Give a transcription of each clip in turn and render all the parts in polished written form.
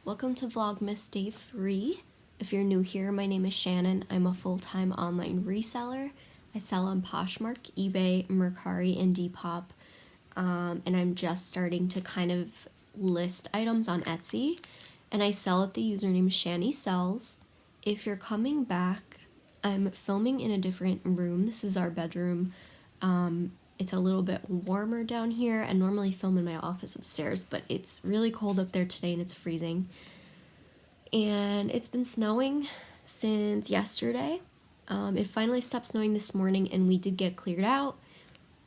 Welcome to Vlogmas Day 3. If you're new here, my name is Shannon. I'm a full-time online reseller. I sell on Poshmark, eBay, Mercari, and Depop. And I'm just starting to kind of list items on Etsy. And I sell at the username Shanny Sells. If you're coming back, I'm filming in a different room. This is our bedroom. It's a little bit warmer down here. I normally film in my office upstairs, but it's really cold up there today and it's freezing. And it's been snowing since yesterday. It finally stopped snowing this morning and we did get cleared out.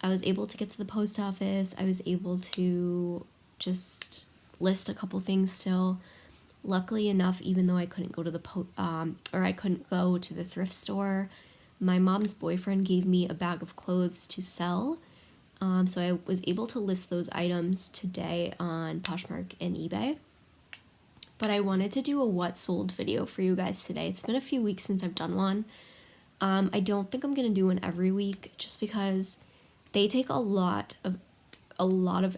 I was able to get to the post office. I was able to just list a couple things still. Luckily enough, even though I couldn't go to the thrift store, my mom's boyfriend gave me a bag of clothes to sell. So I was able to list those items today on Poshmark and eBay. But I wanted to do a what sold video for you guys today. It's been a few weeks since I've done one. I don't think I'm gonna do one every week just because they take a lot of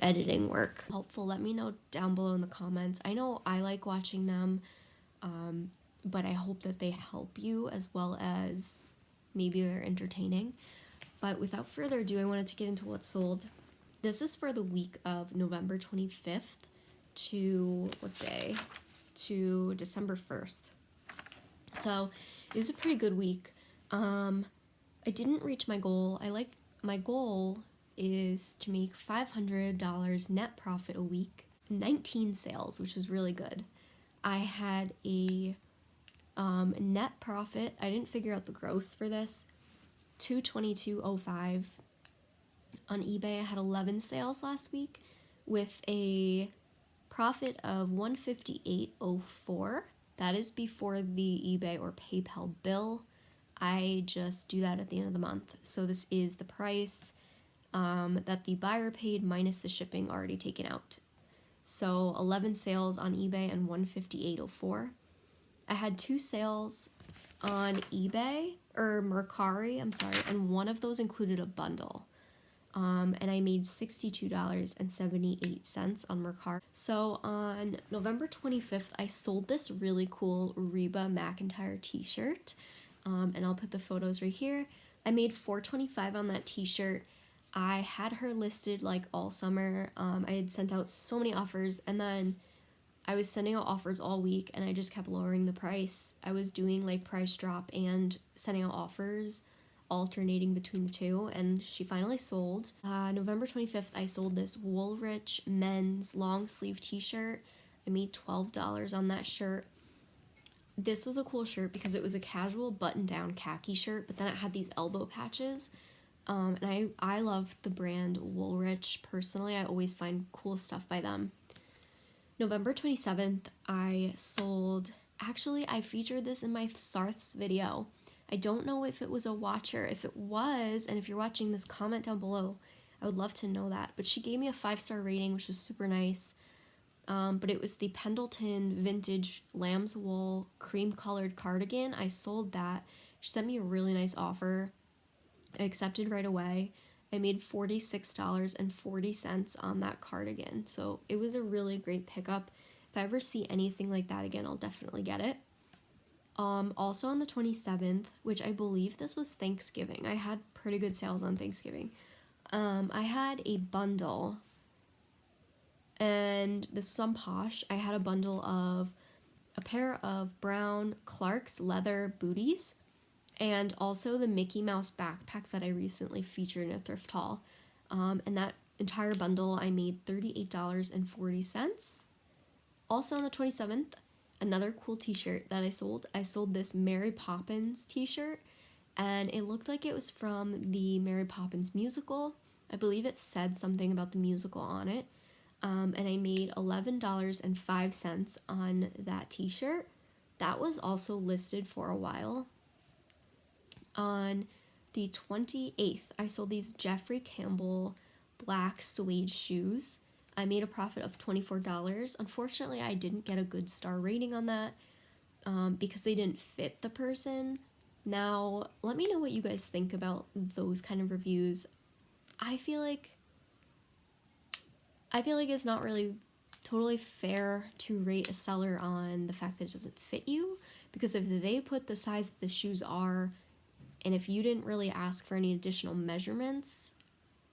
editing work. Helpful, let me know down below in the comments. I know I like watching them, but I hope that they help you as well as maybe they're entertaining. But without further ado, I wanted to get into what's sold. This is for the week of November 25th to, what day? To December 1st. So it was a pretty good week. I didn't reach my goal. My goal is to make $500 net profit a week, 19 sales, which was really good. I had a net profit, I didn't figure out the gross for this, $222.05. On eBay, I had 11 sales last week with a profit of $158.04. That is before the eBay or PayPal bill. I just do that at the end of the month. So this is the price that the buyer paid minus the shipping already taken out. So 11 sales on eBay and $158.04. I had 2 sales on eBay, or Mercari, I'm sorry, and one of those included a bundle. And I made $62.78 on Mercari. So on November 25th, I sold this really cool Reba McEntire t-shirt. And I'll put the photos right here. I made $4.25 on that t-shirt. I had her listed like all summer. I had sent out so many offers, and then I was sending out offers all week and I just kept lowering the price. I was doing like price drop and sending out offers, alternating between the two, and she finally sold. November 25th, I sold this Woolrich men's long sleeve t-shirt. I made $12 on that shirt. This was a cool shirt because it was a casual button-down khaki shirt, but then it had these elbow patches. And I love the brand Woolrich personally. I always find cool stuff by them. November 27th, I sold, actually I featured this in my Sarth's video. I don't know if it was a watcher. If it was, and if you're watching this, comment down below. I would love to know that. But she gave me a 5-star rating, which was super nice. But it was the Pendleton Vintage Lamb's Wool cream colored cardigan. I sold that. She sent me a really nice offer. I accepted right away. I made $46.40 on that cardigan. So it was a really great pickup. If I ever see anything like that again, I'll definitely get it. Also on the 27th, which I believe this was Thanksgiving. I had pretty good sales on Thanksgiving. I had a bundle, and this was on Posh. I had a bundle of a pair of brown Clark's leather booties, and also the Mickey Mouse backpack that I recently featured in a thrift haul. And that entire bundle I made $38.40. Also on the 27th, another cool t-shirt that I sold. I sold this Mary Poppins t-shirt, and it looked like it was from the Mary Poppins musical. I believe it said something about the musical on it. And I made $11.05 on that t-shirt. That was also listed for a while. On the 28th, I sold these Jeffrey Campbell black suede shoes. I made a profit of $24. Unfortunately, I didn't get a good star rating on that because they didn't fit the person. Now, let me know what you guys think about those kind of reviews. I feel like it's not really totally fair to rate a seller on the fact that it doesn't fit you, because if they put the size that the shoes are, and if you didn't really ask for any additional measurements,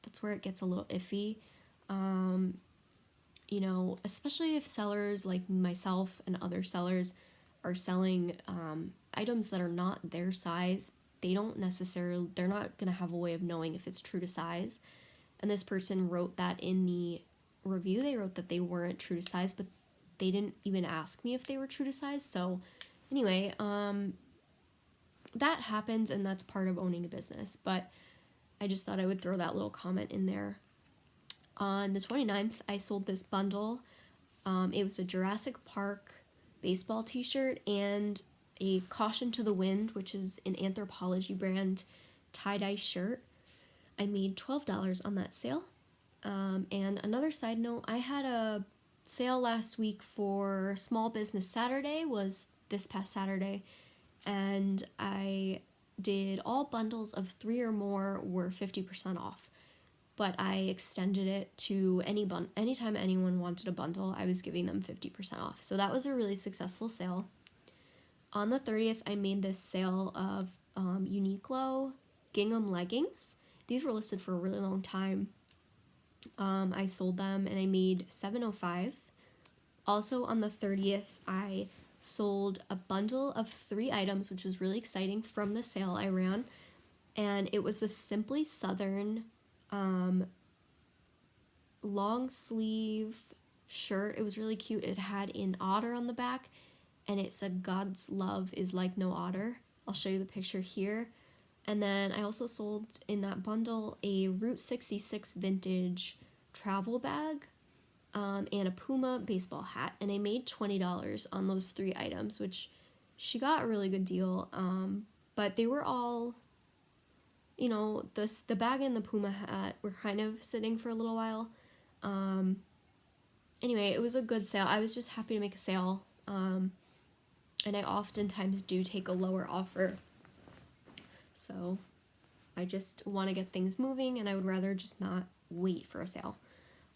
that's where it gets a little iffy. You know, especially if sellers like myself and other sellers are selling items that are not their size, they're not going to have a way of knowing if it's true to size. And this person wrote that in the review. They wrote that they weren't true to size, but they didn't even ask me if they were true to size. So anyway, that happens, and that's part of owning a business. But I just thought I would throw that little comment in there. On the 29th, I sold this bundle. It was a Jurassic Park baseball t-shirt and a Caution to the Wind, which is an Anthropologie brand tie-dye shirt. I made $12 on that sale. And another side note, I had a sale last week for Small Business Saturday, was this past Saturday, and I did all bundles of 3 or more were 50% off. But I extended it to anytime anyone wanted a bundle, I was giving them 50% off. So that was a really successful sale. On the 30th, I made this sale of Uniqlo gingham leggings. These were listed for a really long time. I sold them and I made $7.05. Also on the 30th, I sold a bundle of 3 items, which was really exciting, from the sale I ran. And it was the Simply Southern long sleeve shirt. It was really cute. It had an otter on the back, and it said God's love is like no otter. I'll show you the picture here. And then I also sold in that bundle a Route 66 vintage travel bag and a Puma baseball hat, and I made $20 on those 3 items, which she got a really good deal. But they were all, you know, the bag and the Puma hat were kind of sitting for a little while. Anyway, it was a good sale. I was just happy to make a sale. And I oftentimes do take a lower offer. So I just want to get things moving, and I would rather just not wait for a sale.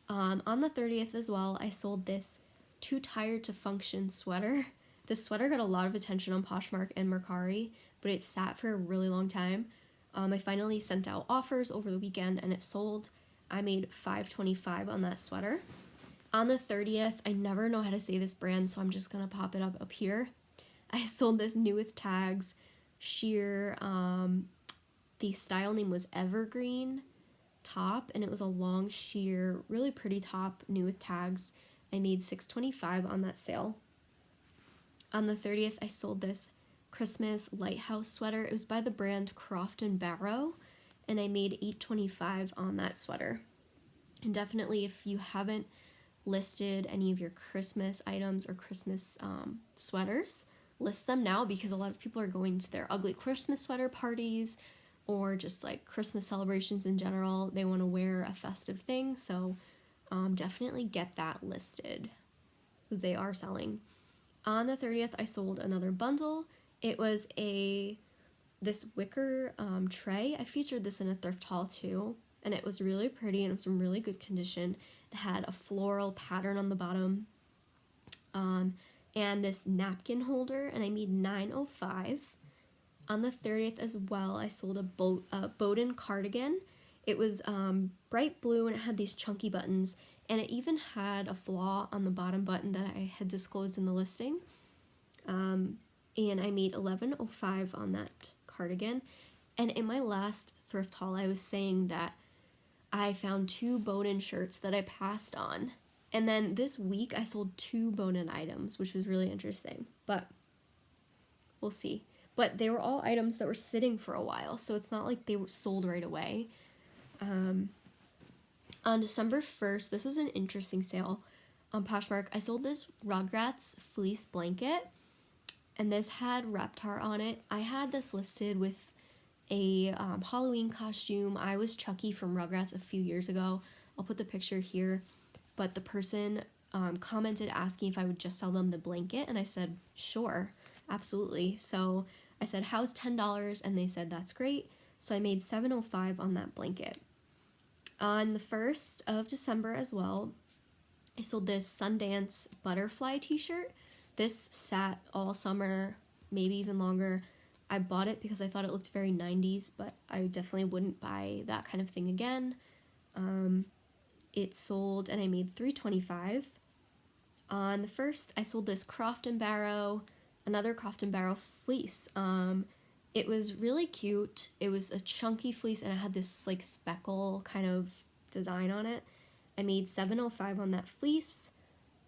On the 30th as well, I sold this Too Tired to Function sweater. This sweater got a lot of attention on Poshmark and Mercari, but it sat for a really long time. I finally sent out offers over the weekend, and it sold. I made $5.25 on that sweater. On the 30th, I never know how to say this brand, so I'm just going to pop it up here. I sold this New with Tags sheer, the style name was Evergreen top, and it was a long sheer, really pretty top, new with tags. I made $6.25 on that sale. On the 30th, I sold this Christmas lighthouse sweater. It was by the brand Croft & Barrow, and I made $8.25 on that sweater. And definitely, if you haven't listed any of your Christmas items or Christmas sweaters, list them now, because a lot of people are going to their ugly Christmas sweater parties or just like Christmas celebrations in general. They want to wear a festive thing, so definitely get that listed because they are selling. On the 30th, I sold another bundle. It was this wicker tray. I featured this in a thrift haul too, and it was really pretty and it was in really good condition. It had a floral pattern on the bottom. And this napkin holder, and I made $9.05. On the 30th as well, I sold a Bowden cardigan. It was bright blue, and it had these chunky buttons, and it even had a flaw on the bottom button that I had disclosed in the listing. And I made $11.05 on that cardigan. And in my last thrift haul, I was saying that I found 2 Bowden shirts that I passed on. And then this week, I sold 2 Bowden items, which was really interesting. But we'll see. But they were all items that were sitting for a while, so it's not like they were sold right away. On December 1st, this was an interesting sale on Poshmark. I sold this Rugrats fleece blanket, and this had Reptar on it. I had this listed with a Halloween costume. I was Chucky from Rugrats a few years ago. I'll put the picture here. But the person commented asking if I would just sell them the blanket, and I said, sure, absolutely. So I said, how's $10? And they said, that's great. So I made $7.05 on that blanket. On the 1st of December as well, I sold this Sundance butterfly t-shirt. This sat all summer, maybe even longer. I bought it because I thought it looked very 90s, but I definitely wouldn't buy that kind of thing again. It sold and I made $3.25. On the first, I sold this Croft & Barrow, another Croft & Barrow fleece. It was really cute. It was a chunky fleece and it had this like speckle kind of design on it. I made $7.05 on that fleece.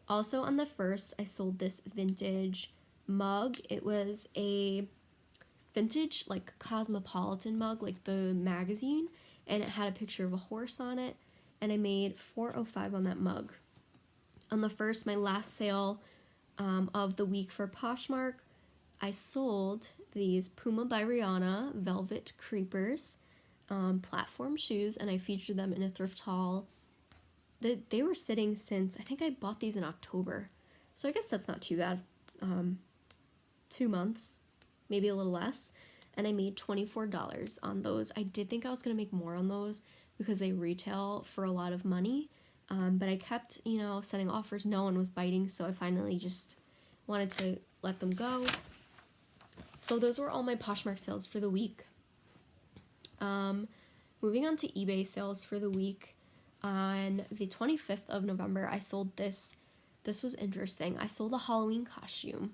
Also on the first, I sold this vintage mug. It was a vintage like Cosmopolitan mug, like the magazine, and it had a picture of a horse on it, and I made $4.05 on that mug. On the first, my last sale of the week for Poshmark, I sold these Puma by Rihanna velvet creepers platform shoes, and I featured them in a thrift haul. They were sitting since, I think I bought these in October, so I guess that's not too bad. 2 months, maybe a little less, and I made $24 on those. I did think I was going to make more on those because they retail for a lot of money, but I kept, setting offers. No one was biting, so I finally just wanted to let them go. So those were all my Poshmark sales for the week. Moving on to eBay sales for the week. On the 25th of November, I sold this. This was interesting. I sold a Halloween costume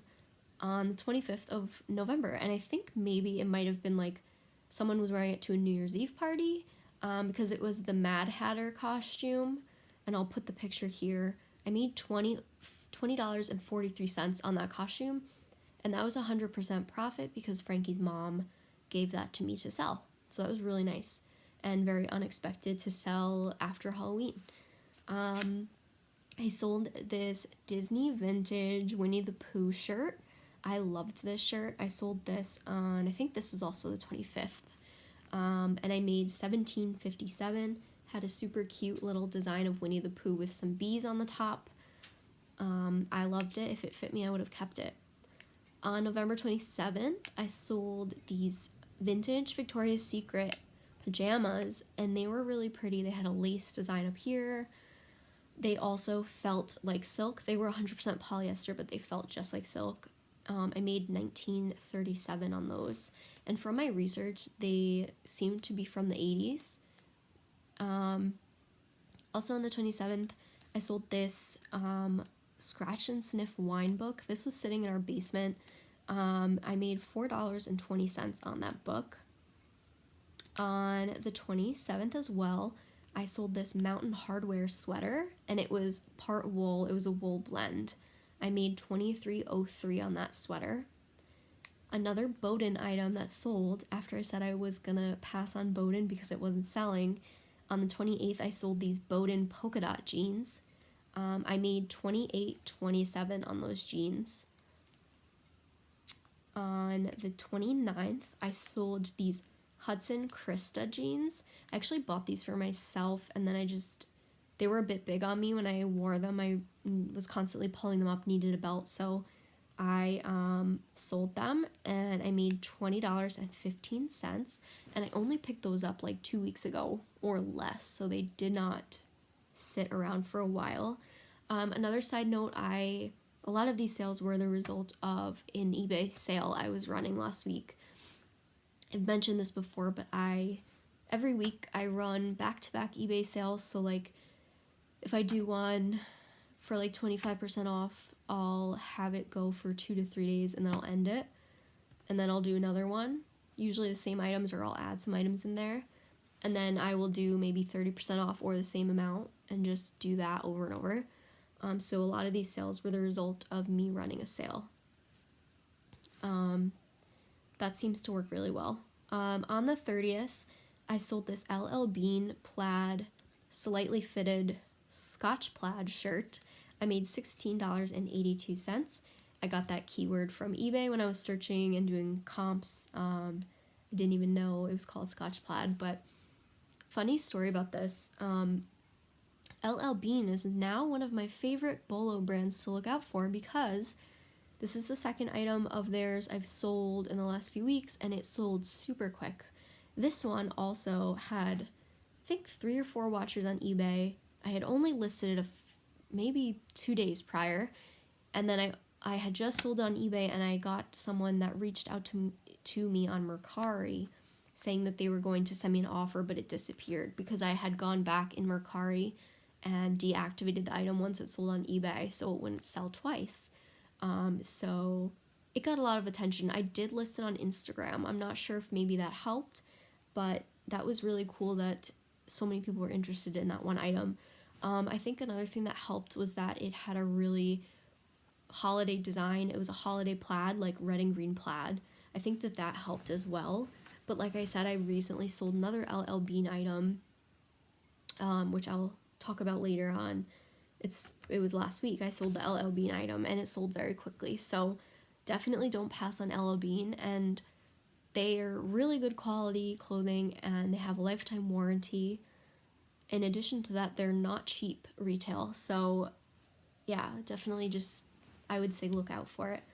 on the 25th of November, and I think maybe it might have been like someone was wearing it to a New Year's Eve party, because it was the Mad Hatter costume, and I'll put the picture here. I made $20.43 on that costume, and that was 100% profit because Frankie's mom gave that to me to sell. So that was really nice and very unexpected to sell after Halloween. I sold this Disney vintage Winnie the Pooh shirt. I loved this shirt. I sold this on, I think this was also the 25th. And I made $17.57. Had a super cute little design of Winnie the Pooh with some bees on the top. I loved it. If it fit me, I would have kept it. On November 27th, I sold these vintage Victoria's Secret pajamas, and they were really pretty. They had a lace design up here. They also felt like silk. They were 100% polyester, but they felt just like silk. I made $19.37 on those. And from my research, they seemed to be from the 80s. Also on the 27th, I sold this Scratch and Sniff wine book. This was sitting in our basement. I made $4.20 on that book. On the 27th as well, I sold this Mountain Hardwear sweater, and it was part wool. It was a wool blend. I made $23.03 on that sweater. Another Bowden item that sold after I said I was gonna pass on Bowden because it wasn't selling. On the 28th, I sold these Bowden polka dot jeans. I made $28.27 on those jeans. On the 29th, I sold these Hudson Krista jeans. I actually bought these for myself, and then they were a bit big on me when I wore them. I was constantly pulling them up, needed a belt, so I sold them, and I made $20.15, and I only picked those up like 2 weeks ago or less, so they did not sit around for a while. Another side note, a lot of these sales were the result of an eBay sale I was running last week. I've mentioned this before, but every week I run back-to-back eBay sales, so like if I do one for like 25% off, I'll have it go for 2 to 3 days and then I'll end it, and then I'll do another one, usually the same items, or I'll add some items in there, and then I will do maybe 30% off or the same amount and just do that over and over. So a lot of these sales were the result of me running a sale. That seems to work really well. On the 30th, I sold this LL Bean plaid, slightly fitted Scotch plaid shirt. I made $16.82. I got that keyword from eBay when I was searching and doing comps. I didn't even know it was called Scotch plaid, but funny story about this. LL Bean is now one of my favorite bolo brands to look out for because this is the second item of theirs I've sold in the last few weeks, and it sold super quick. This one also had, I think, 3 or 4 watchers on eBay. I had only listed it maybe 2 days prior. And then I had just sold it on eBay, and I got someone that reached out to me on Mercari saying that they were going to send me an offer, but it disappeared because I had gone back in Mercari and deactivated the item once it sold on eBay so it wouldn't sell twice. So it got a lot of attention. I did list it on Instagram. I'm not sure if maybe that helped, but that was really cool that so many people were interested in that one item. I think another thing that helped was that it had a really holiday design. It was a holiday plaid, like red and green plaid. I think that that helped as well. But like I said, I recently sold another LL Bean item, which I'll talk about later on. It was last week I sold the LL Bean item, and it sold very quickly. So definitely don't pass on LL Bean, and they are really good quality clothing, and they have a lifetime warranty. In addition to that, they're not cheap retail. So yeah, definitely just, I would say, look out for it.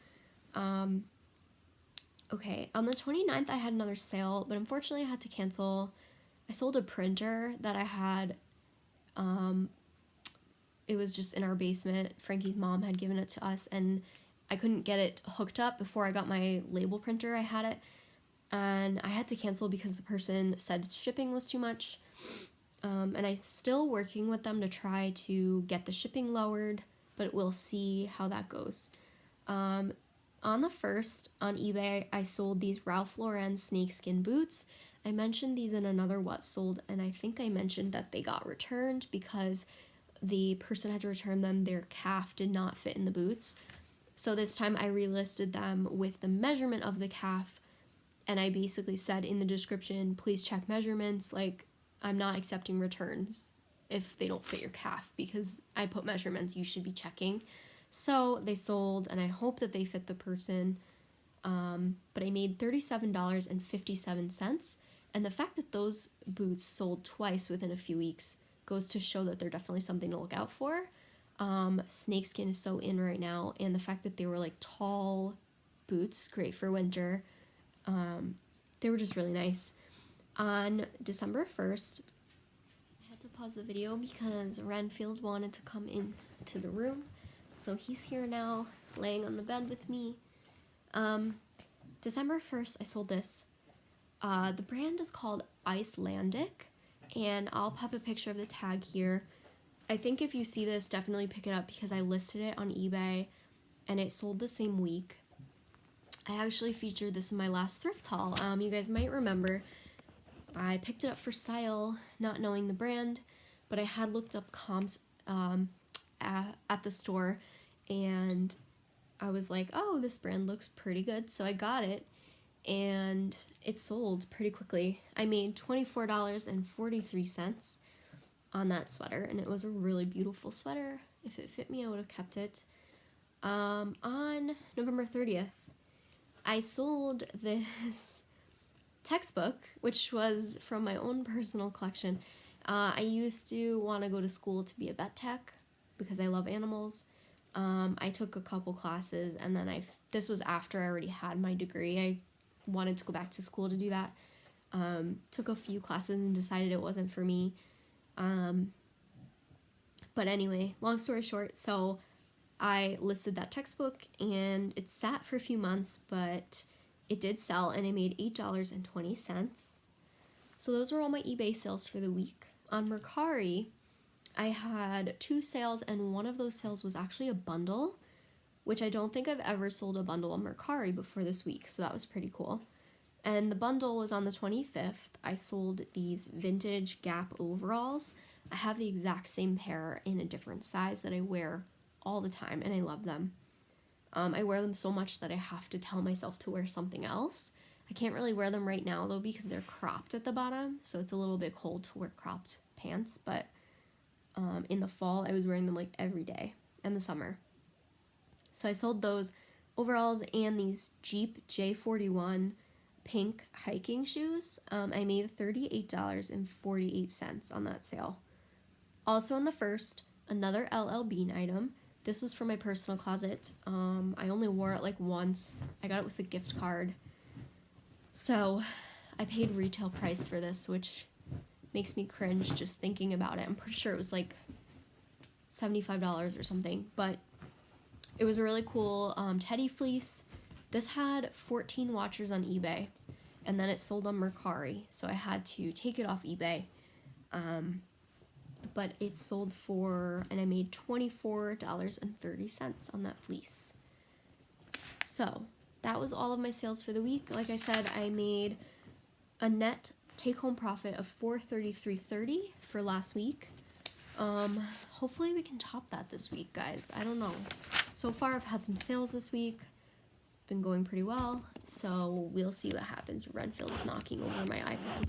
Okay, on the 29th, I had another sale, but unfortunately I had to cancel. I sold a printer that I had. It was just in our basement. Frankie's mom had given it to us, and I couldn't get it hooked up before I got my label printer. I had it, and I had to cancel because the person said shipping was too much. And I'm still working with them to try to get the shipping lowered, but we'll see how that goes. On the 1st, on eBay, I sold these Ralph Lauren snakeskin boots. I mentioned these in another What Sold, and I think I mentioned that they got returned because the person had to return them. Their calf did not fit in the boots. So this time I relisted them with the measurement of the calf, and I basically said in the description, please check measurements. Like, I'm not accepting returns if they don't fit your calf, because I put measurements, you should be checking. So they sold, and I hope that they fit the person. But I made $37.57. And the fact that those boots sold twice within a few weeks goes to show that they're definitely something to look out for. Snakeskin is so in right now, and the fact that they were like tall boots, great for winter. They were just really nice. On December 1st, I had to pause the video because Renfield wanted to come into the room. So he's here now, laying on the bed with me. December 1st, I sold this. The brand is called Icelandic, and I'll pop a picture of the tag here. I think if you see this, definitely pick it up because I listed it on eBay, and it sold the same week. I actually featured this in my last thrift haul. You guys might remember I picked it up for style, not knowing the brand, but I had looked up comps at the store, and I was like, oh, this brand looks pretty good, so I got it, and it sold pretty quickly. I made $24.43 on that sweater, and it was a really beautiful sweater. If it fit me, I would have kept it. On November 30th, I sold this textbook, which was from my own personal collection. I used to want to go to school to be a vet tech because I love animals. I took a couple classes, and then this was after I already had my degree. I wanted to go back to school to do that. Took a few classes and decided it wasn't for me. But anyway, long story short, so I listed that textbook, and it sat for a few months, but it did sell, and I made $8.20. So those were all my eBay sales for the week. On Mercari, I had 2 sales, and one of those sales was actually a bundle, which I don't think I've ever sold a bundle on Mercari before this week, so that was pretty cool. And the bundle was on the 25th. I sold these vintage Gap overalls. I have the exact same pair in a different size that I wear all the time, and I love them. I wear them so much that I have to tell myself to wear something else. I can't really wear them right now, though, because they're cropped at the bottom, so it's a little bit cold to wear cropped pants, but in the fall, I was wearing them like every day, and the summer. So I sold those overalls and these Jeep J41 pink hiking shoes. I made $38.48 on that sale. Also on the 1st, another LL Bean item. This was for my personal closet. I only wore it like once. I got it with a gift card. So I paid retail price for this, which makes me cringe just thinking about it. I'm pretty sure it was like $75 or something, but it was a really cool teddy fleece. This had 14 watchers on eBay, and then it sold on Mercari, so I had to take it off eBay. But it sold for, and I made $24.30 on that fleece. So that was all of my sales for the week. Like I said, I made a net take-home profit of $433.30 for last week. Hopefully we can top that this week, guys. I don't know. So far I've had some sales this week. Been going pretty well. So we'll see what happens. Renfield's knocking over my iPad.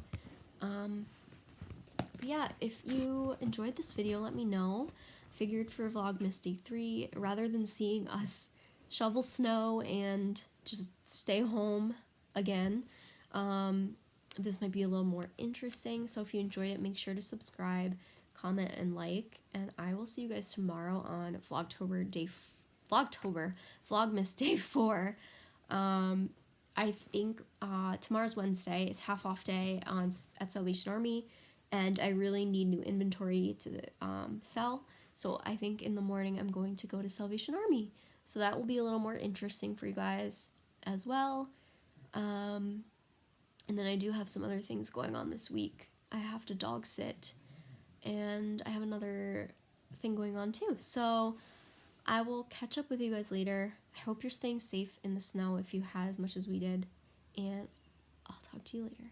But yeah, if you enjoyed this video, let me know. Figured for Vlogmas Day 3, rather than seeing us shovel snow and just stay home again, this might be a little more interesting. So if you enjoyed it, make sure to subscribe, comment, and like, and I will see you guys tomorrow on Vlogmas Day 4. I think tomorrow's Wednesday. It's half off day at Salvation Army, and I really need new inventory to sell. So I think in the morning I'm going to go to Salvation Army. So that will be a little more interesting for you guys as well. And then I do have some other things going on this week. I have to dog sit, and I have another thing going on too. So I will catch up with you guys later. I hope you're staying safe in the snow if you had as much as we did, and I'll talk to you later.